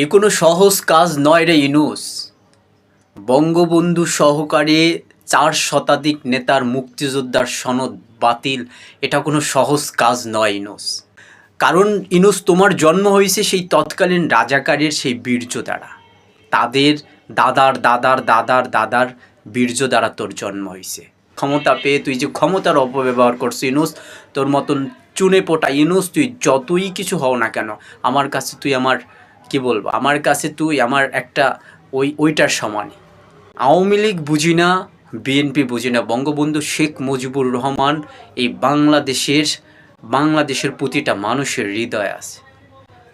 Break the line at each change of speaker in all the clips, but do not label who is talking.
এ কোনো সহজ কাজ নয় রে ইনুস। বঙ্গবন্ধু সহকারে ৪ শতাধিক নেতার মুক্তিযোদ্ধার সনদ বাতিল, এটা কোনো সহজ কাজ নয় ইনুস। কারণ ইনুস, তোমার জন্ম হয়েছে সেই তৎকালীন রাজাকারের সেই বীর্য দ্বারা, তাদের দাদার দাদার দাদার দাদার বীর্য দ্বারা তোর জন্ম হয়েছে। ক্ষমতা পেয়ে তুই যে ক্ষমতার অপব্যবহার করছিস ইনুস, তোর মতন চুনে পোটা ইনুস, তুই যতই কিছু হও না কেন, আমার কাছে তুই আমার কি বলবো, আমার কাছে তুই আমার একটা ওইটার সমানই। আওয়ামী লীগ বুঝি না, বিএনপি বুঝি না, বঙ্গবন্ধু শেখ মুজিবুর রহমান এই বাংলাদেশের প্রতিটা মানুষের হৃদয়ে আছে।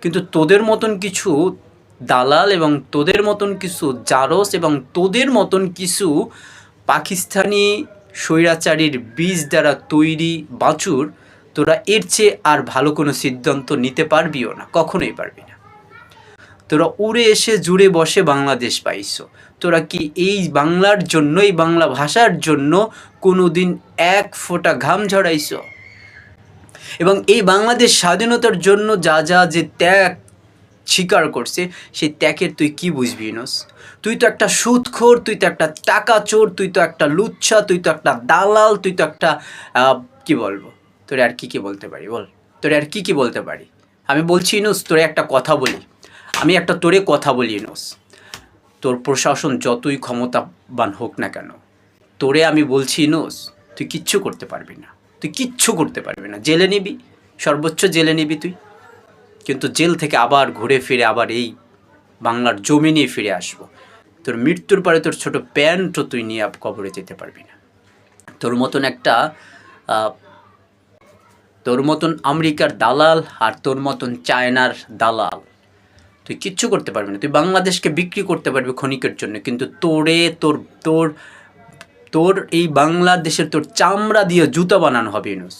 কিন্তু তোদের মতন কিছু দালাল এবং তোদের মতন কিছু জারস এবং তোদের মতন কিছু পাকিস্তানি স্বৈরাচারীর বীজ দ্বারা তৈরি বাছুর, তোরা এর চেয়ে আর ভালো কোনো সিদ্ধান্ত নিতে পারবিও না, কখনোই পারবি না। তোরা উড়ে এসে জুড়ে বসে বাংলাদেশ পাইছ। তোরা কি এই বাংলার জন্য, এই বাংলা ভাষার জন্য কোনো দিন এক ফোঁটা ঘাম ঝরাইছ? এবং এই বাংলাদেশ স্বাধীনতার জন্য যা যা যে ত্যাগ স্বীকার করছে, সেই ত্যাগের তুই কি বুঝবি ইউনুস? তুই তো একটা সুদখোর, তুই তো একটা টাকা চোর, তুই তো একটা লুচ্ছা, তুই তো একটা দালাল, তুই তো একটা কি বলবো, তোরে আর কি বলতে পারি বল? তোরে আর কি বলতে পারি? আমি বলছি ইউনুস, তোরে একটা কথা বলি, তোরে কথা বলি ইউনুস, তোর প্রশাসন যতই ক্ষমতাবান হোক না কেন, তোরে আমি বলছি ইউনুস, তুই কিচ্ছু করতে পারবি না, তুই কিচ্ছু করতে পারবি না। জেলে নিবি, সর্বোচ্চ জেলে নিবি তুই, কিন্তু জেল থেকে আবার ঘুরে ফিরে আবার এই বাংলার জমিনে ফিরে আসবো। তোর মৃত্যুর পরে তোর ছোট প্যান্টও তুই নিয়ে কবরে যেতে পারবি না। তোর মতন আমেরিকার দালাল আর তোর মতন চায়নার দালাল, তুই কিচ্ছু করতে পারবি না। তুই বাংলাদেশকে বিক্রি করতে পারবি ক্ষণিকের জন্য, কিন্তু তোর এই বাংলাদেশের তোর চামড়া দিয়ে জুতা বানানো হবে ইউনুস।